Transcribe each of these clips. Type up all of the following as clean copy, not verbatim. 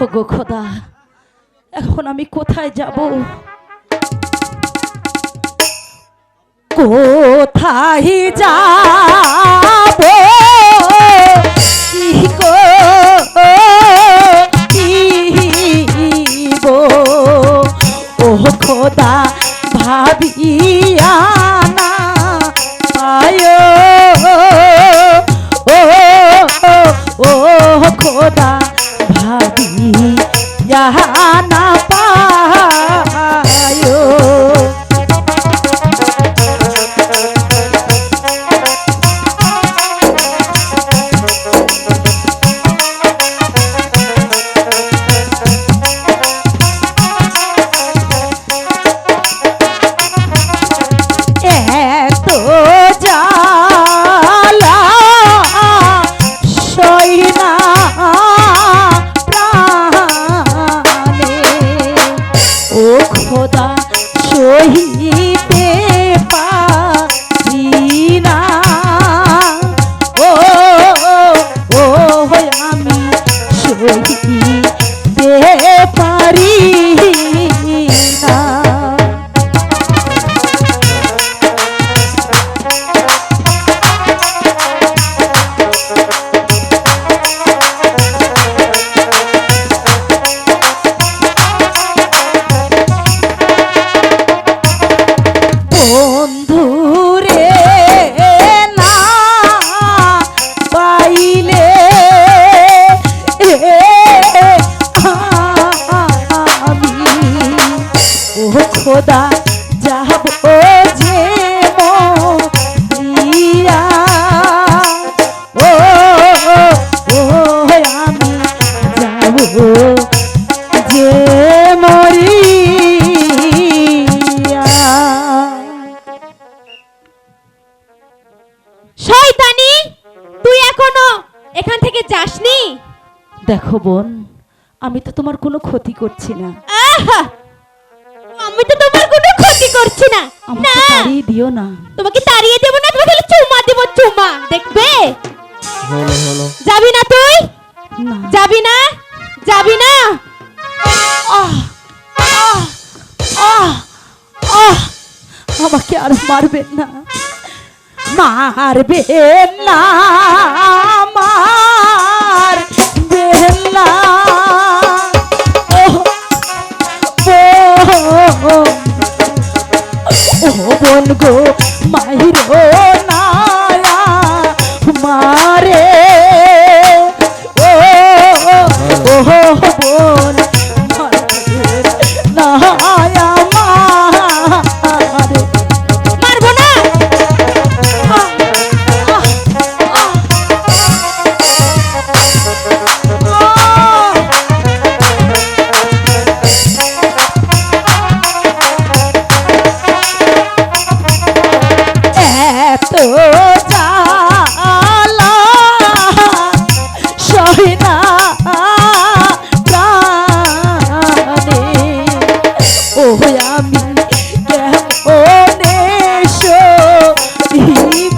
ওগো খোদা, এখন আমি কোথায় যাব? কোথায় যাব? কি করিব ও খোদা, ভাবিয়া না পায় ও খোদা, ভাবিয়া না পায়। এত জ্বালা সই না প্রাণে ও খোদা, সহিতে পারি না ও আমি সহিতে পারি না। বন্ধুরে না পাইলে আমি ও খোদা যাব যে মরিয়া ও আমি যাব যে মরিয়া। শয়তানি, তুই এখনো এখান থেকে যাসনি? দেখো বোন, আমি তো তোমার কোনো ক্ষতি করছি না। আহা! আমি তো তোমার কোনো ক্ষতি করছি না। আমাকে না, তাড়িয়ে দিও না। তোমাকে তাড়িয়ে দেব না, তোমাকে খালি চুমা দেব, চুমা। দেখবে? হলো হলো যাবি না তুই? না যাবি না? যাবি না? আহ আহ আহ আহ আমাকে আর মারবেন না, মারবেন না, মারবেন না ও বোন গো, মাইরো না মারে ও বোন, মারবেন না মারে। মারবো না? এত জ্বালা সই না প্রাণে ও আমি কেমনে সহিব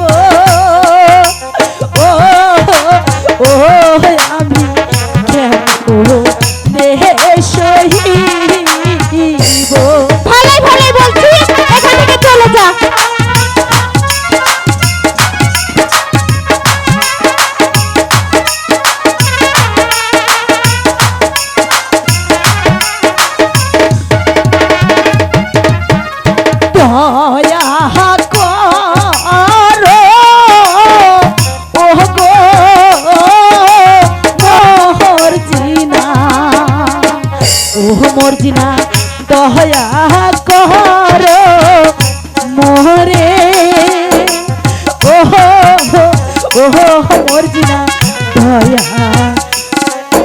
ও আমি কেমনে সহিব। ভালোই ভালোই বলছি, এখান থেকে চলে যা। দয়া করো ও গো মর্জিনা, ও মর্জিনা, দয়া করো মোরে ও মর্জিনা, দয়া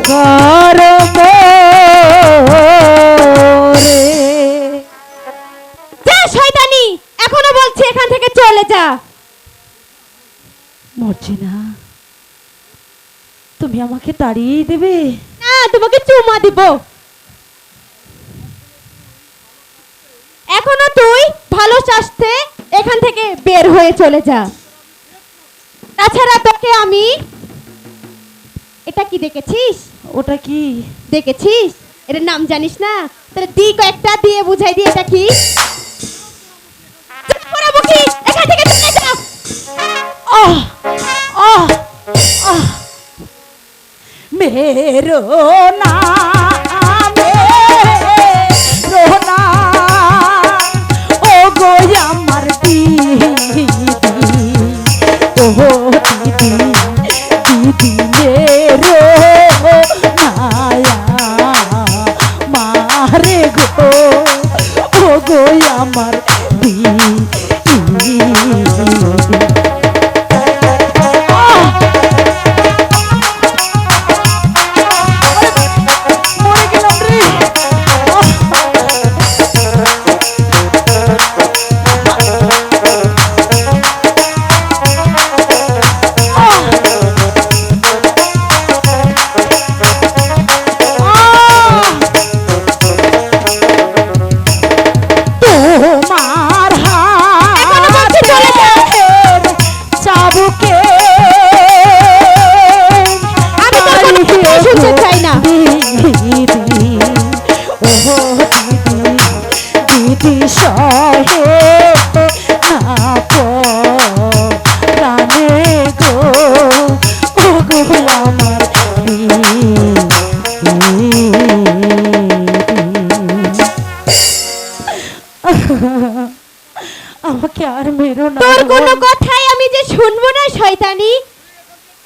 করো মোরে। যা শয়তানি, এখনো বলছি এখান থেকে চলে যা। মর্জিনা, তুমি আমাকে তাড়িয়ে দেবে? না, তোমাকে চুমা দিব। এখনো তুই ভালো চাষতে এখান থেকে বের হয়ে চলে যা। তাছাড়া তোকে আমি, এটা কি দেখেছিস? ওটা কি? দেখেছিস? এটার নাম জানিস না? তাহলে দি কয়েকটা দিয়ে বুঝাই দি এটা কি? চুপ করা মুখি, এখান থেকে চলে যা। আহ আহ আহ মেরো না মেরো না ও গো আমার দিদি ও দিদি দিদি মেরো নায়া মারে গো ও গো আমার দিদি আমাকে আর মেরো না। তোর কোনো কথাই আমি যে শুনবো না শয়তানি।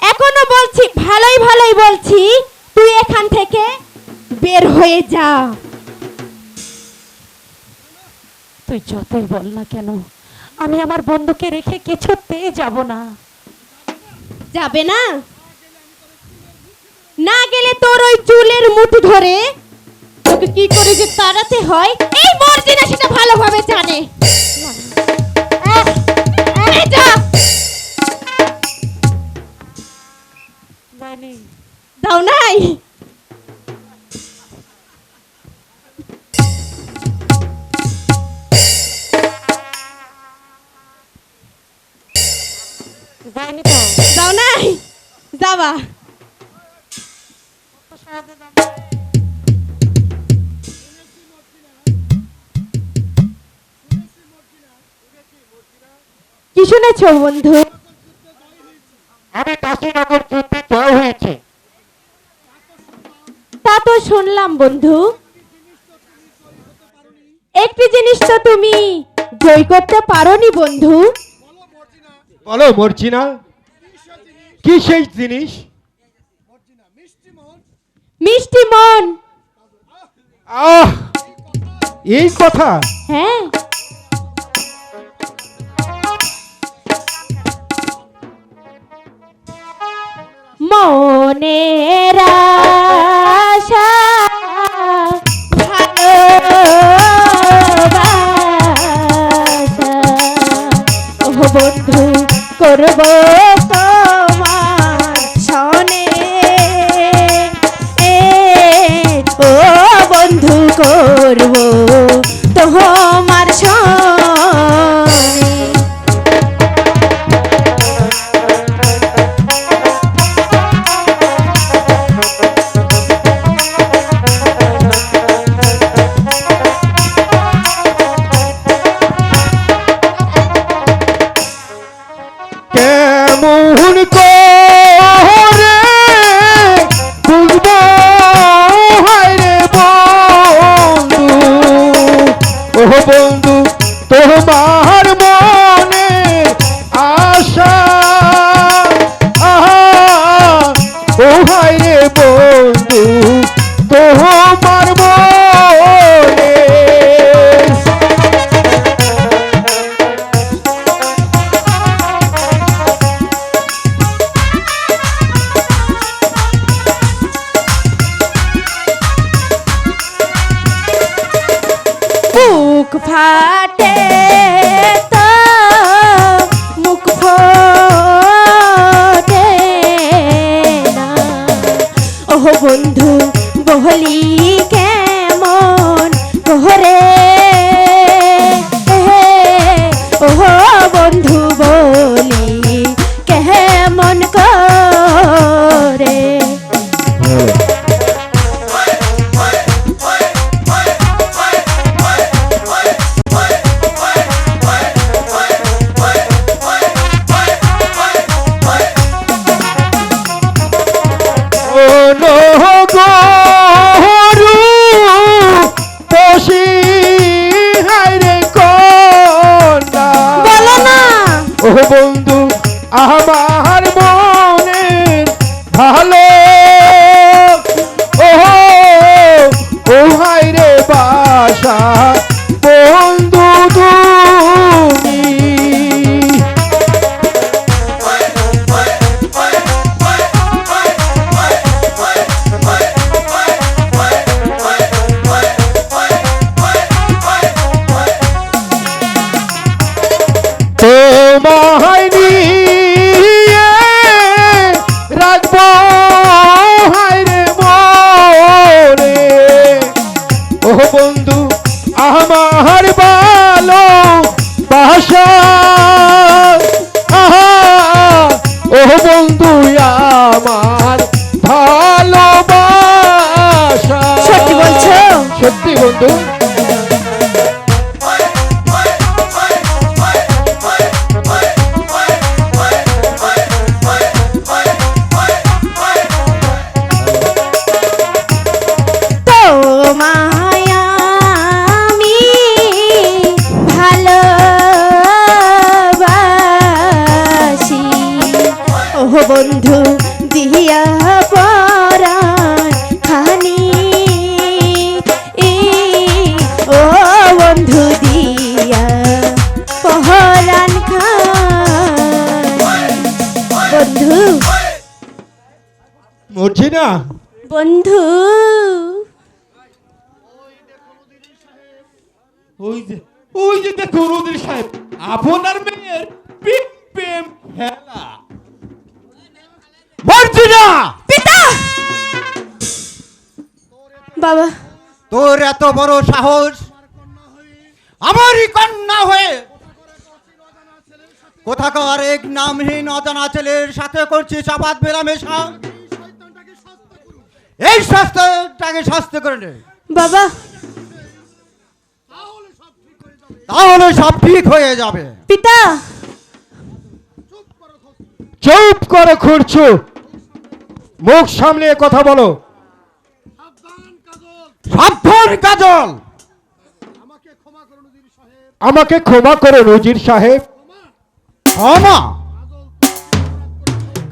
এখনো বলছি, ভালোই ভালোই বলছি, তুই এখান থেকে বের হয়ে যা। তুই যতই বল না কেন আমি আমার বন্ধুকে রেখে কিছুতেই যাব না। যাবে না? না গেলে তোর ওই চুলের মুঠি ধরে তোকে কি করে যে তাড়াতে হয় এই মর্জিনা সেটা ভালোভাবে জানে। যা। দাও নাই? দাও নাই? যাবা? কি শুনেছো বন্ধু? আমি কাশীনগর যুদ্ধে জয় হয়েছে। তা তো শুনলাম বন্ধু, একটি জিনিস তো তুমি জয় করতে পারোনি বন্ধু। বলো মর্জিনা, কি সেই জিনিস? মিষ্টি মন। আহ, এই কথা? হ্যাঁ, মনের আশা ভালোবাসা ও বন্ধু করব তোমার সনে, ও বন্ধু করব তোমার সনে। কেমন করে বুঝবো হায়রে বন্ধু, ও বন্ধু তোমার মনে আশা, আহা, ও হায়রে বন্ধু তোমার মনে। মুখ ফাটে তো মুখ ফোটে না, ও বন্ধু বহলি কেমন করে, ও বন্ধু বলি কেমন করে। বন্ধু তুমি। তোমায় নিয়ে রাখবো হায়রে মনে, ও বন্ধু আমার ভালো বাসা, ও বন্ধু আমার ভালোবাসা। সত্যি বলছো? সত্যি বন্ধু। তোমায় আমি ভালোবাসি, ও বন্ধু দিয়া পরাণ খানি, ও বন্ধু দিয়া পরাণ খান। বন্ধু, মরছি না বন্ধু, ওই যে দেখুন উজির সাহেব, আপনার মেয়ের প্রেম খেলা। মরছি না পিতা। বাবা, তোর এত বড় সাহস, আমারই কন্যা হয়ে কোথাকার এক নামহীন অজানা ছেলের সাথে করছিস আবাদ মেলামেশা। এই শাস্তিটাকে শাস্তি করে নে, বাবা, তাহলে সব ঠিক হয়ে যাবে। পিতা। চুপ করে খুঁড়ছো, মুখ সামনে কথা বলো। সাবধান কাজল, আমাকে ক্ষমা করো নজির সাহেব। ক্ষমা?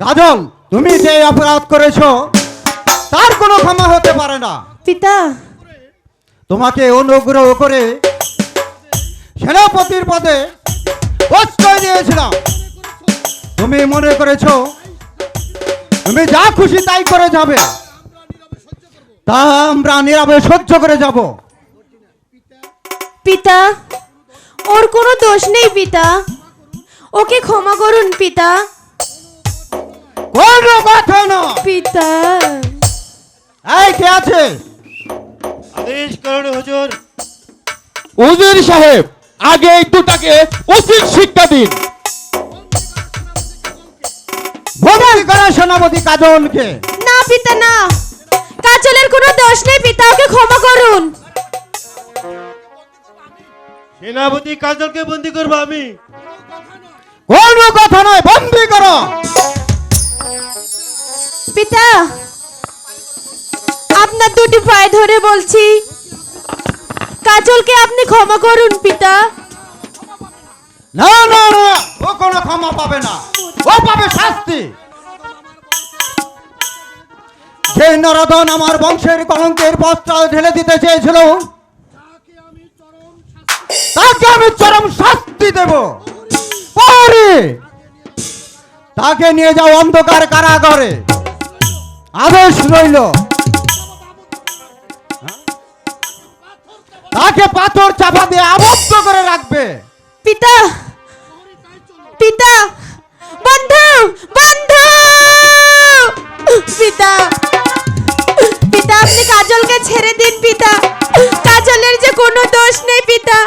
কাজল, তুমি যে অপরাধ করেছো তার কোনো ক্ষমা হতে পারে না। পিতা, তোমাকে অনুগ্রহ করে সেনাপতির পদে প্রশ্রয় দিয়েছিলাম। তুমি মনে করেছো তুমি যা খুশি তাই করে যাবে, তা আমরা নীরবে সহ্য করে যাব। পিতা, ওর কোনো দোষ নেই পিতা, ওকে ক্ষমা করুন পিতা। কোনো কথা না। পিতা, এই কে আছে? আদেশ করুন হুজুর। উজির সাহেব, আগে এই দুটাকে উচিত শিক্ষা দিন। ভূমি করা সেনাপতি কাজলকে। না পিতা না, কাজলের কোনো দোষ নেই পিতা, ওকে ক্ষমা করুন। সেনাপতি কাজলকে বন্দী করবো আমি? কোনো কথা নয়, বন্দী করো। পিতা, আপনার দুটি পায়ে ধরে বলছি, কাজলকে আপনি ক্ষমা করুন পিতা। না না না, ও কোনো ক্ষমা পাবে না, ও পাবে শাস্তি। যে নরদন আমার বংশের কলঙ্কের বস্ত্র ঢেলে দিতে চেয়েছিল, তাকে আমি চরম শাস্তি দেব। পরে তাকে নিয়ে যাও অন্ধকার কারাগারে, আদেশ রইল। তাকে পাথর চাপা দিয়ে আবদ্ধ করে রাখবে। পিতা, পিতা, বন্ধু, বন্ধু, পিতা, পিতা আপনি কাজলকে ছেড়ে দিন পিতা, কাজলের যে কোনো দোষ নেই পিতা,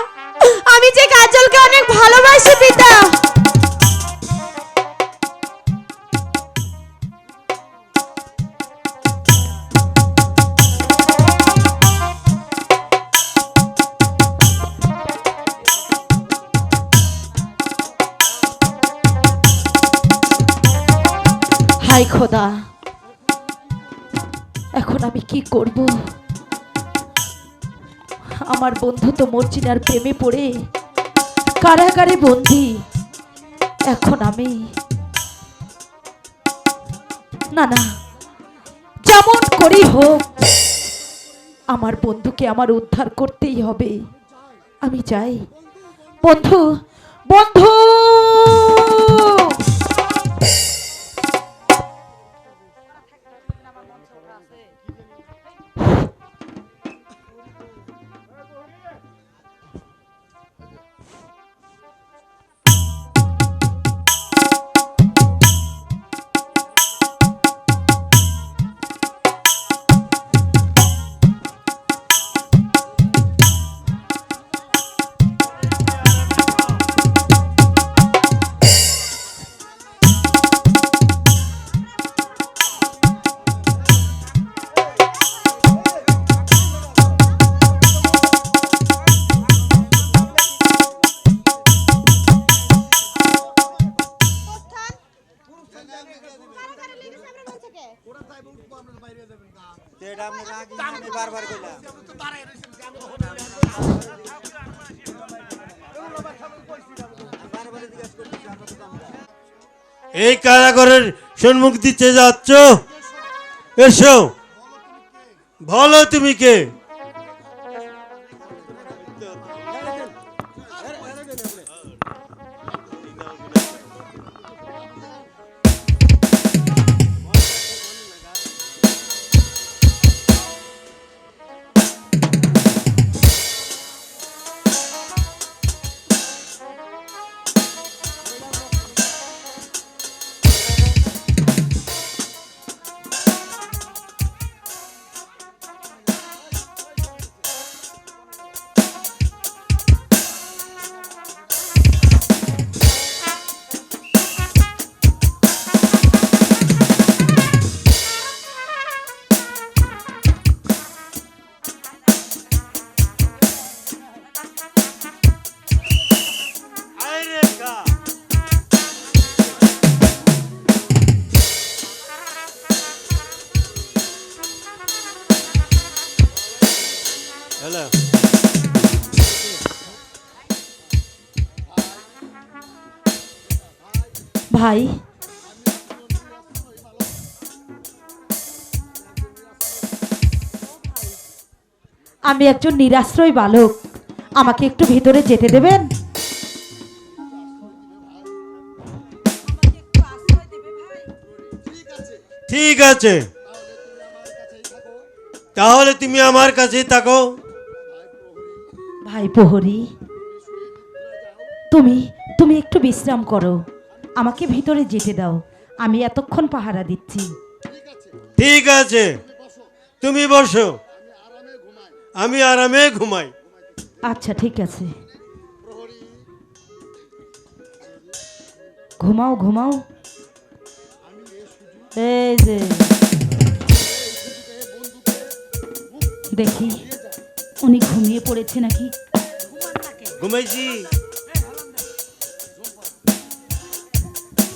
আমি যে কাজলকে অনেক ভালোবাসি পিতা। হায় খোদা, এখন আমি কি করব? আমার বন্ধু তো মর্জিনার প্রেমে পড়ে কারাগারে বন্দী। এখন আমি না না, যেমন করেই হোক আমার বন্ধুকে আমার উদ্ধার করতেই হবে। আমি যাই। বন্ধু, বন্ধু, এই কারাগারের সম্মুখ দিতে যাচ্ছ? এসো, বলো তুমি কে? হ্যালো, ভাই, আমি একজন নিরাশ্রয় বালক, আমাকে একটু ভেতরে যেতে দেবেন? ঠিক আছে, তাহলে তুমি আমার কাছেই থাকো। ভাই প্রহরী, তুমি তুমি একটু বিশ্রাম করো, আমাকে ভিতরে যেতে দাও, আমি এতক্ষণ পাহারা দিচ্ছি। ঠিক আছে, তুমি বসো, আমি আরামে ঘুমাই। আচ্ছা ঠিক আছে, ঘুমাও ঘুমাও। এই যে দেখি উনি ঘুমিয়ে পড়েছে নাকি। ঘুমাইছি।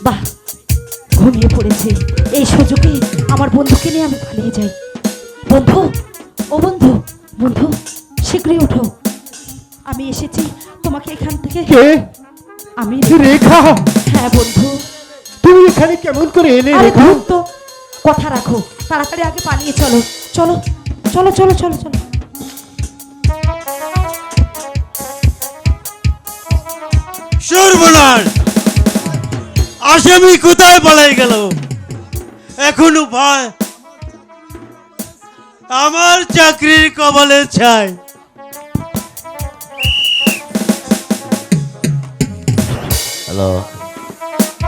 বাহ, ঘুমিয়ে পড়েছে, এই সুযোগে আমার বন্ধুকে নিয়ে আমি পালিয়ে যাই। বন্ধু, ও বন্ধু, বন্ধু শীঘ্রই ওঠো, আমি এসেছি তোমাকে এখান থেকে। কে? আমি রেখা? হ্যাঁ বন্ধু। তুমি এখানে কেমন করে এলে আরে রেখা? ধুর তো, কথা রাখো, তাড়াতাড়ি আগে পালিয়ে চলো, চলো চলো চলো চলো চলো। সর্বনাশ, আসামি কোথায় পালাই গেল? এখন উপায়, আমার চাকরির কপালে ছাই। হ্যালো